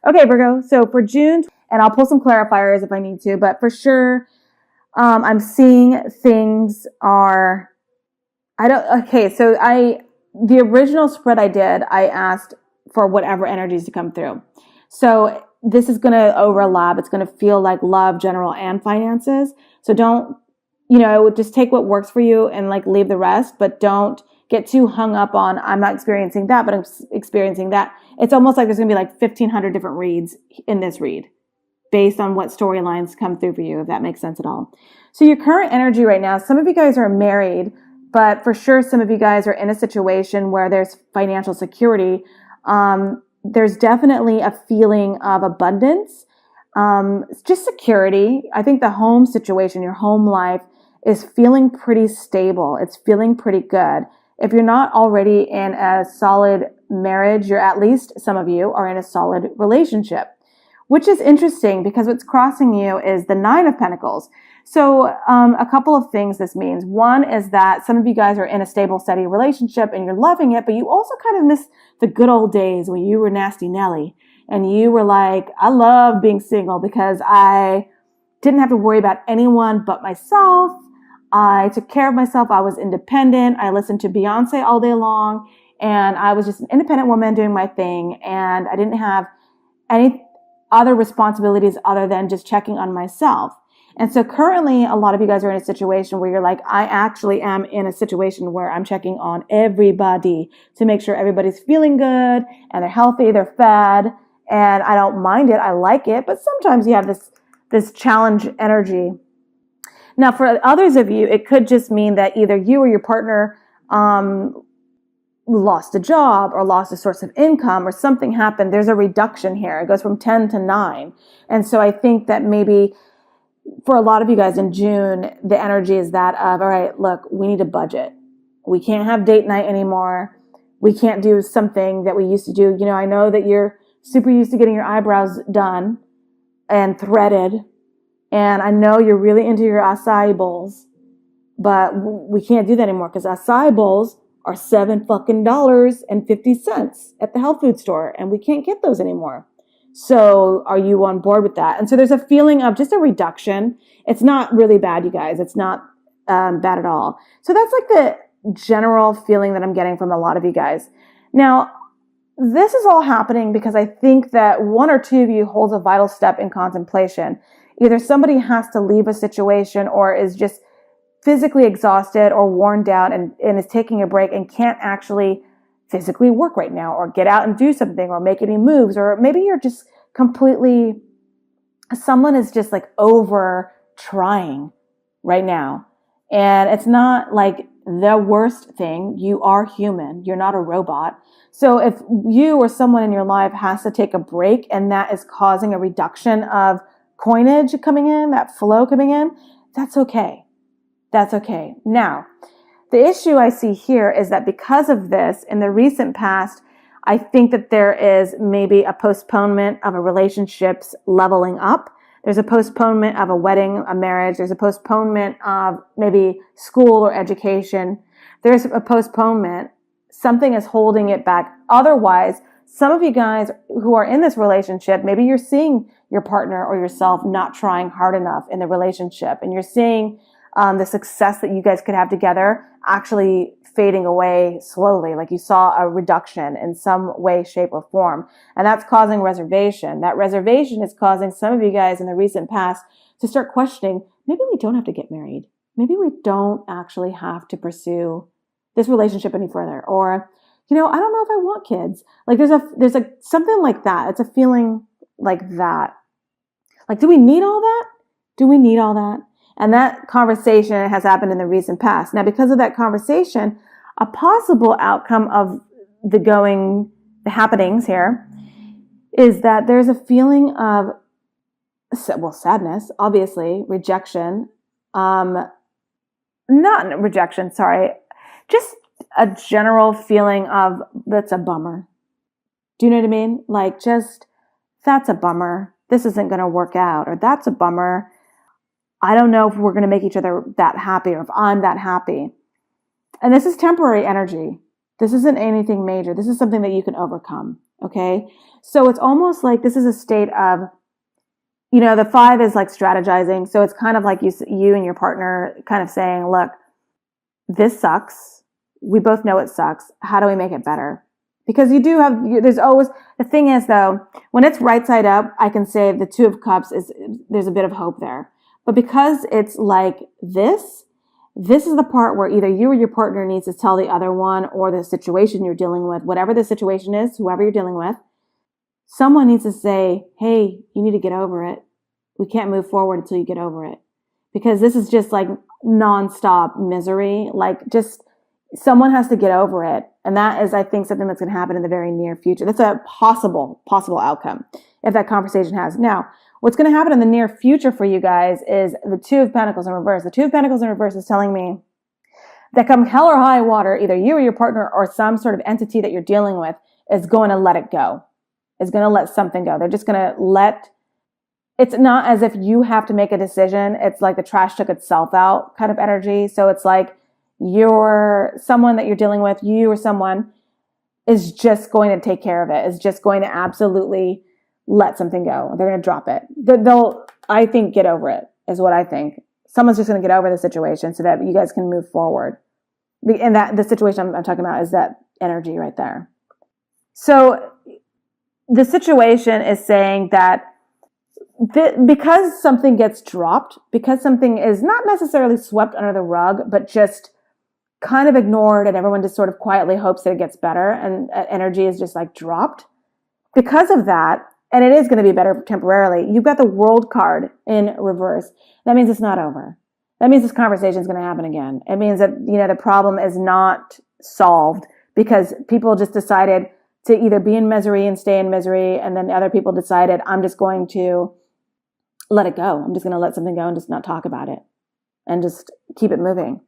Okay, Virgo. So for June, and I'll pull some clarifiers if I need to, but for sure, I'm seeing things are, the original spread I did, I asked for whatever energies to come through. So this is going to overlap. It's going to feel like love, general, and finances. So don't, just take what works for you and like leave the rest, but don't get too hung up on, I'm not experiencing that, but I'm experiencing that. It's almost like there's going to be like 1,500 different reads in this read based on what storylines come through for you, if that makes sense at all. So your current energy right now, some of you guys are married, but for sure some of you guys are in a situation where there's financial security. There's definitely a feeling of abundance, just security. I think the home situation, your home life is feeling pretty stable. It's feeling pretty good. If you're not already in a solid marriage, you're at least, some of you are in a solid relationship, which is interesting because what's crossing you is the Nine of Pentacles. So a couple of things this means. One is that some of you guys are in a stable, steady relationship and you're loving it, but you also kind of miss the good old days when you were Nasty Nelly and you were like, I love being single because I didn't have to worry about anyone but myself. I took care of myself. I was independent. I listened to Beyonce all day long and I was just an independent woman doing my thing. And I didn't have any other responsibilities other than just checking on myself. And so currently a lot of you guys are in a situation where you're like, I actually am in a situation where I'm checking on everybody to make sure everybody's feeling good and they're healthy, they're fed, and I don't mind it. I like it. But sometimes you have this challenge energy. Now, for others of you, it could just mean that either you or your partner lost a job or lost a source of income or something happened. There's a reduction here. It goes from 10 to 9. And so I think that maybe for a lot of you guys in June, the energy is that of, all right, look, we need a budget. We can't have date night anymore. We can't do something that we used to do. I know that you're super used to getting your eyebrows done and threaded. And I know you're really into your acai bowls, but we can't do that anymore because acai bowls are $7.50 at the health food store, and we can't get those anymore. So are you on board with that? And so there's a feeling of just a reduction. It's not really bad, you guys. It's not bad at all. So that's like the general feeling that I'm getting from a lot of you guys. Now, this is all happening because I think that one or two of you holds a vital step in contemplation. Either somebody has to leave a situation or is just physically exhausted or worn down and is taking a break and can't actually physically work right now or get out and do something or make any moves. Or maybe you're just someone is just like over trying right now. And it's not like the worst thing. You are human. You're not a robot. So if you or someone in your life has to take a break and that is causing a reduction of coinage coming in, that flow coming in, that's okay. That's okay. Now, the issue I see here is that because of this, in the recent past, I think that there is maybe a postponement of a relationship's leveling up. There's a postponement of a wedding, a marriage. There's a postponement of maybe school or education. There's a postponement. Something is holding it back. Otherwise, some of you guys who are in this relationship, maybe you're seeing your partner or yourself not trying hard enough in the relationship, and you're seeing the success that you guys could have together actually fading away slowly, like you saw a reduction in some way, shape, or form. And that's causing reservation. That reservation is causing some of you guys in the recent past to start questioning, maybe we don't have to get married. Maybe we don't actually have to pursue this relationship any further. Or, I don't know if I want kids. Like there's a something like that. It's a feeling like that. Like, do we need all that? Do we need all that? And that conversation has happened in the recent past. Now, because of that conversation, a possible outcome of the happenings here is that there's a feeling of, sadness, obviously, rejection, not rejection, sorry, just a general feeling of, that's a bummer. Do you know what I mean? Like, just, that's a bummer. This isn't going to work out. Or that's a bummer. I don't know if we're going to make each other that happy or if I'm that happy. And this is temporary energy. This isn't anything major. This is something that you can overcome. Okay. So it's almost like this is a state of, the 5 is like strategizing. So it's kind of like you and your partner kind of saying, look, this sucks. We both know it sucks. How do we make it better? Because there's always, the thing is though, when it's right side up, I can say the 2 of Cups there's a bit of hope there. But because it's like this is the part where either you or your partner needs to tell the other one, or the situation you're dealing with, whatever the situation is, whoever you're dealing with, someone needs to say, hey, you need to get over it. We can't move forward until you get over it. Because this is just like nonstop misery. Like, just someone has to get over it. And that is, I think, something that's going to happen in the very near future. That's a possible outcome if that conversation has. Now, what's going to happen in the near future for you guys is the 2 of Pentacles in reverse. The 2 of Pentacles in reverse is telling me that come hell or high water, either you or your partner or some sort of entity that you're dealing with is going to let it go. Is going to let something go. They're just going to it's not as if you have to make a decision. It's like the trash took itself out kind of energy. So it's like someone that you're dealing with, you or someone is just going to take care of it, is just going to absolutely let something go. They're going to drop it. They'll, I think, get over it is what I think. Someone's just going to get over the situation so that you guys can move forward. And that the situation I'm talking about is that energy right there. So the situation is saying that because something gets dropped, because something is not necessarily swept under the rug, but just kind of ignored, and everyone just sort of quietly hopes that it gets better, and energy is just like dropped. Because of that, and it is going to be better temporarily, you've got the World card in reverse. That means it's not over. That means this conversation is going to happen again. It means that, the problem is not solved because people just decided to either be in misery and stay in misery, and then other people decided, I'm just going to let it go. I'm just going to let something go and just not talk about it and just keep it moving.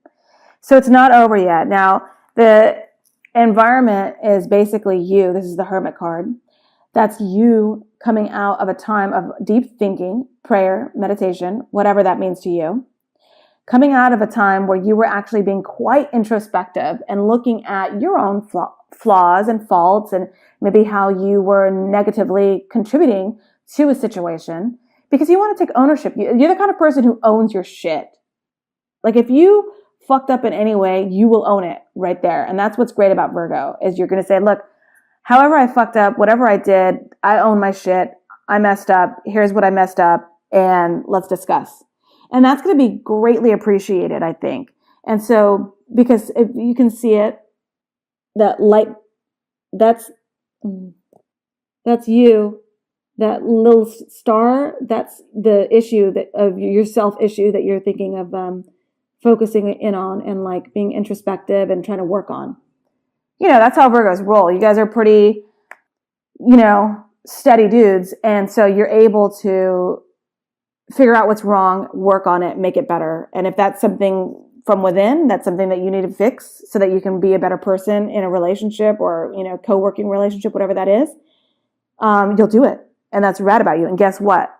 So it's not over yet. Now, the environment is basically you. This is the Hermit card. That's you coming out of a time of deep thinking, prayer, meditation, whatever that means to you. Coming out of a time where you were actually being quite introspective and looking at your own flaws and faults, and maybe how you were negatively contributing to a situation, because you want to take ownership. You're the kind of person who owns your shit. Like, if you fucked up in any way, you will own it right there. And that's what's great about Virgo, is you're going to say, look, however I fucked up, whatever I did, I own my shit. I messed up. Here's what I messed up, and let's discuss. And that's going to be greatly appreciated, I think. And so, because if you can see it, that light, that's you, that little star, that's the issue of your self issue that you're thinking of focusing in on, and like being introspective and trying to work on. That's how Virgos roll. You guys are pretty, steady dudes. And so you're able to figure out what's wrong, work on it, make it better. And if that's something from within, that's something that you need to fix so that you can be a better person in a relationship or, co-working relationship, whatever that is, you'll do it. And that's rad about you. And guess what?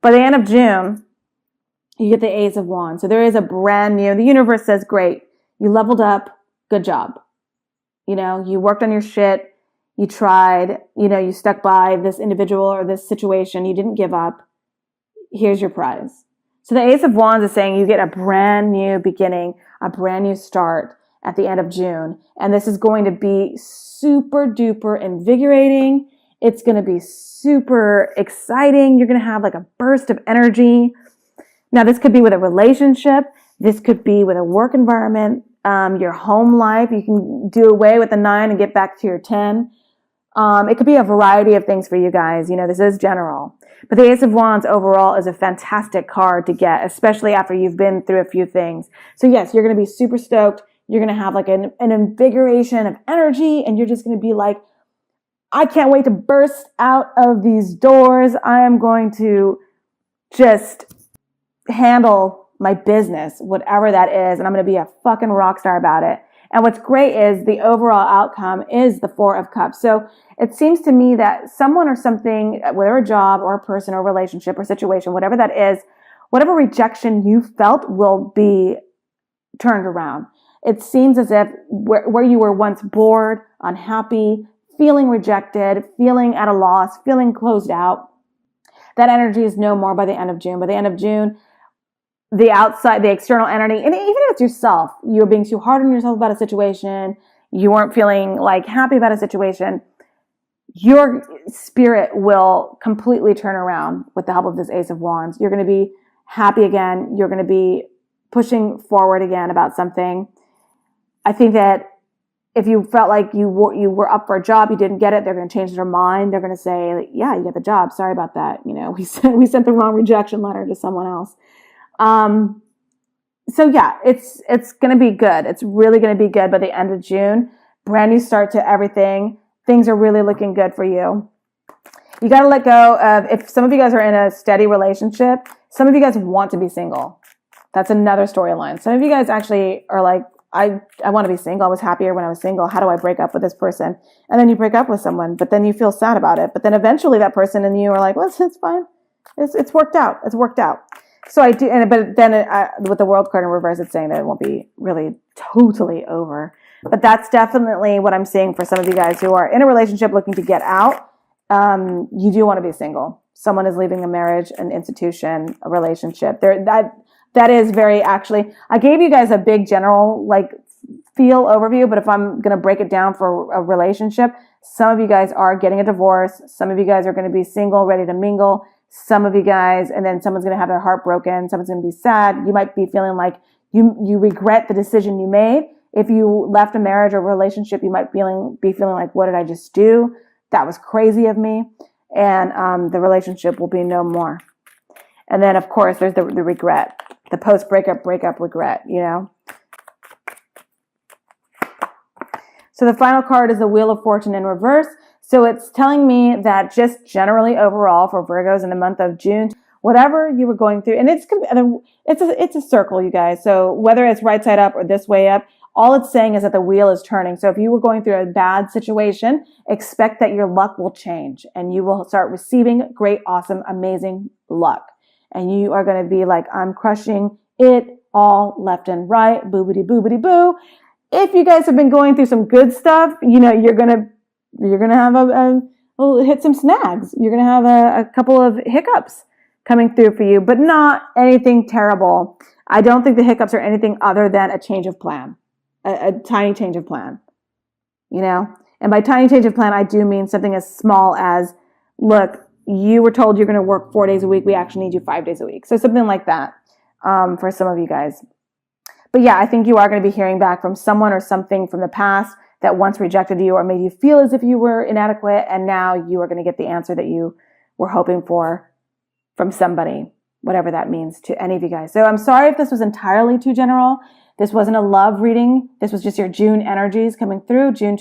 By the end of June, you get the Ace of Wands. So there is a brand new, the universe says, great, you leveled up, good job. You worked on your shit, you tried, you stuck by this individual or this situation, you didn't give up. Here's your prize. So the Ace of Wands is saying you get a brand new beginning, a brand new start at the end of June. And this is going to be super duper invigorating. It's going to be super exciting. You're going to have like a burst of energy. Now, this could be with a relationship. This could be with a work environment, your home life. You can do away with the 9 and get back to your 10. It could be a variety of things for you guys. This is general. But the Ace of Wands overall is a fantastic card to get, especially after you've been through a few things. So yes, you're going to be super stoked. You're going to have like an invigoration of energy, and you're just going to be like, I can't wait to burst out of these doors. I am going to just handle my business, whatever that is, and I'm going to be a fucking rock star about it. And what's great is the overall outcome is the 4 of Cups. So it seems to me that someone or something, whether a job or a person or relationship or situation, whatever that is, whatever rejection you felt will be turned around. It seems as if where you were once bored, unhappy, feeling rejected, feeling at a loss, feeling closed out. That energy is no more by the end of June. By the end of June, the outside, the external energy, and even if it's yourself, you're being too hard on yourself about a situation, you weren't feeling like happy about a situation, your spirit will completely turn around with the help of this Ace of Wands. You're going to be happy again. You're going to be pushing forward again about something. I think that if you felt like you were up for a job, you didn't get it, they're going to change their mind. They're going to say, yeah, you get the job. Sorry about that. You know, we sent the wrong rejection letter to someone else. So yeah, it's going to be good. It's really going to be good by the end of June. Brand new start to everything. Things are really looking good for you. You got to let go of, if some of you guys are in a steady relationship, some of you guys want to be single. That's another storyline. Some of you guys actually are like, I want to be single. I was happier when I was single. How do I break up with this person? And then you break up with someone, but then you feel sad about it. But then eventually that person and you are like, well, it's fine. It's worked out. It's worked out. So I do, but then with the World card in reverse, it's saying that it won't be really totally over. But that's definitely what I'm seeing for some of you guys who are in a relationship looking to get out. You do want to be single. Someone is leaving a marriage, an institution, a relationship. That is very, actually, I gave you guys a big general like feel overview, but if I'm going to break it down for a relationship, some of you guys are getting a divorce. Some of you guys are going to be single, ready to mingle. Some of you guys, and then someone's going to have their heart broken. Someone's going to be sad. You might be feeling like you regret the decision you made. If you left a marriage or relationship, you might be feeling like, what did I just do? That was crazy of me. And the relationship will be no more. And then, of course, there's the regret, the post-breakup regret, you know. So the final card is the Wheel of Fortune in reverse. So it's telling me that just generally overall for Virgos in the month of June, whatever you were going through, and it's a circle, you guys. So whether it's right side up or this way up, all it's saying is that the wheel is turning. So if you were going through a bad situation, expect that your luck will change and you will start receiving great, awesome, amazing luck. And you are going to be like, I'm crushing it all left and right, boobity boobity boo. If you guys have been going through some good stuff, you know, you're going to have hit some snags. You're going to have a couple of hiccups coming through for you, but not anything terrible. I don't think the hiccups are anything other than a change of plan, a tiny change of plan, you know? And by tiny change of plan, I do mean something as small as, look, you were told you're going to work 4 days a week. We actually need you 5 days a week. So something like that for some of you guys. But yeah, I think you are going to be hearing back from someone or something from the past that once rejected you or made you feel as if you were inadequate. And now you are going to get the answer that you were hoping for from somebody, whatever that means to any of you guys. So I'm sorry if this was entirely too general. This wasn't a love reading. This was just your June energies coming through, June